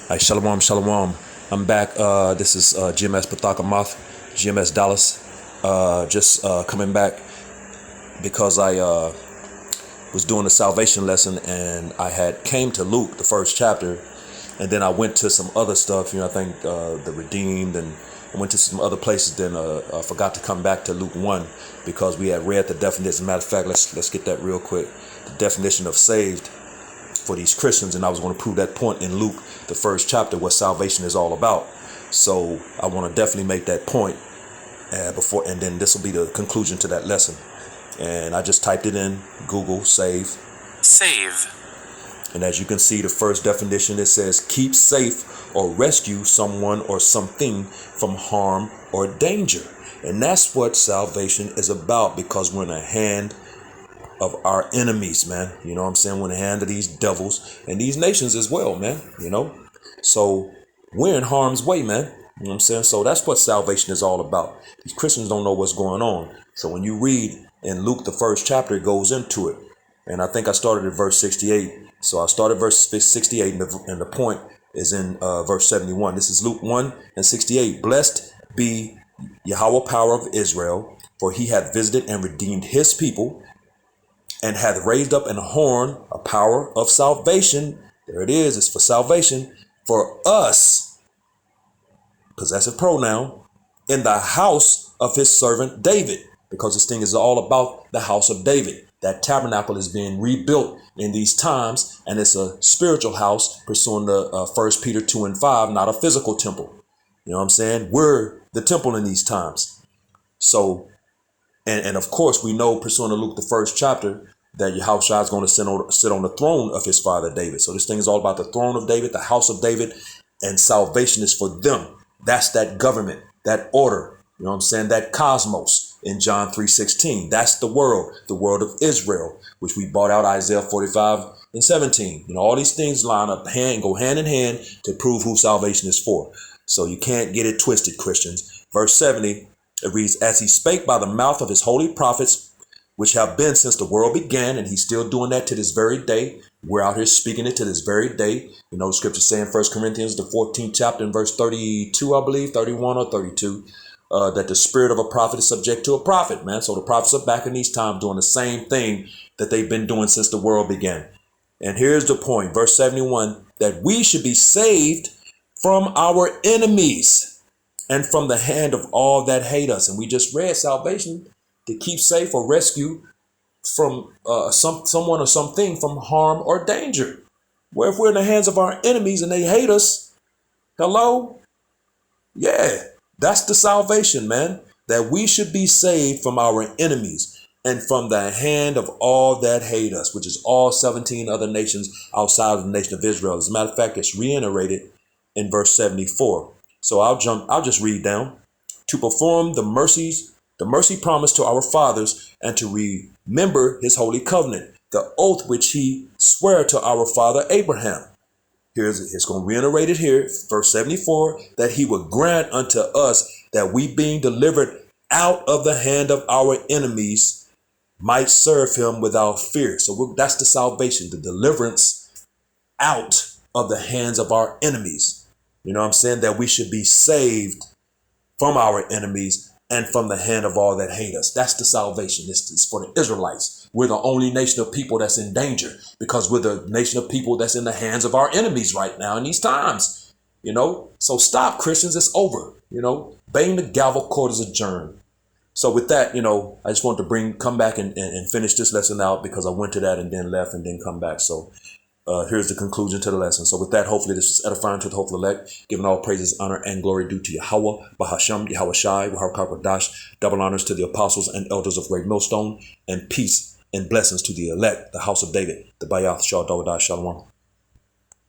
Hi, Shalom, Shalom. I'm back. This is GMS Pathakamoth, GMS Dallas. Just coming back because I was doing a salvation lesson and I had came to Luke, the first chapter, and then I went to some other stuff. I think the Redeemed, and I went to some other places. Then I forgot to come back to Luke 1 because we had read the definition. As a matter of fact, let's get that real quick. The definition of saved for these Christians, and I was going to prove that point in Luke, the first chapter, what salvation is all about. So I want to definitely make that point before, and then this will be the conclusion to that lesson. And I just typed it in Google, save. And as you can see, the first definition, it says keep safe or rescue someone or something from harm or danger. And that's what salvation is about, because we're in the hand of our enemies, man. You know what I'm saying? We're in the hand of these devils and these nations as well, man. So we're in harm's way, man. You know what I'm saying? So that's what salvation is all about. These Christians don't know what's going on. So when you read in Luke, the first chapter, it goes into it. And I think I started at verse 68. So I started verse 68, and the point is in verse 71. This is Luke 1 and 68. Blessed be Yahweh, power of Israel, for he hath visited and redeemed his people, and hath raised up an horn, a power of salvation. There it is. It's for salvation for us, possessive pronoun, in the house of his servant David, because this thing is all about the house of David. That tabernacle is being rebuilt in these times, and it's a spiritual house pursuant to 1 Peter 2 and 5, not a physical temple. You know what I'm saying? We're the temple in these times. So, and of course, we know pursuant to Luke, the first chapter, that Yahushua is going to sit on the throne of his father David. So this thing is all about the throne of David, the house of David, and salvation is for them. That's that government, that order, you know what I'm saying, that cosmos in John 3:16. That's the world of Israel, which we brought out Isaiah 45 and 17. All these things line up, go hand in hand to prove who salvation is for. So you can't get it twisted, Christians. Verse 70, it reads, as he spake by the mouth of his holy prophets, which have been since the world began, and he's still doing that to this very day. We're out here speaking it to this very day. The scripture saying 1 Corinthians, the 14th chapter, in verse 32, I believe, 31 or 32, that the spirit of a prophet is subject to a prophet, man. So the prophets are back in these times doing the same thing that they've been doing since the world began. And here's the point, verse 71, that we should be saved from our enemies and from the hand of all that hate us. And we just read salvation to keep safe or rescue from someone or something from harm or danger. Where if we're in the hands of our enemies and they hate us, hello? Yeah, that's the salvation, man. That we should be saved from our enemies and from the hand of all that hate us, which is all 17 other nations outside of the nation of Israel. As a matter of fact, it's reiterated in verse 74. So I'll just read down. To perform the mercy promised to our fathers, and to remember his holy covenant, the oath which he sware to our father Abraham. It's going to reiterate it here, verse 74, that he would grant unto us that we, being delivered out of the hand of our enemies, might serve him without fear. So that's the salvation, the deliverance out of the hands of our enemies. You know what I'm saying? That we should be saved from our enemies and from the hand of all that hate us. That's the salvation. This is for the Israelites. We're the only nation of people that's in danger, because we're the nation of people that's in the hands of our enemies right now in these times. So stop, Christians. It's over. Bang the gavel, court is adjourned. So with that, I just wanted to come back and finish this lesson out, because I went to that and then left and then come back. So here's the conclusion to the lesson. So with that, hopefully this is edifying to the hopeful elect, giving all praises, honor, and glory due to Yahweh, Bahasham, Yahweh Shai, Waharkar, double honors to the apostles and elders of Great Millstone, and peace and blessings to the elect, the house of David, the Bayath, Shah, Dawadah, Shalom.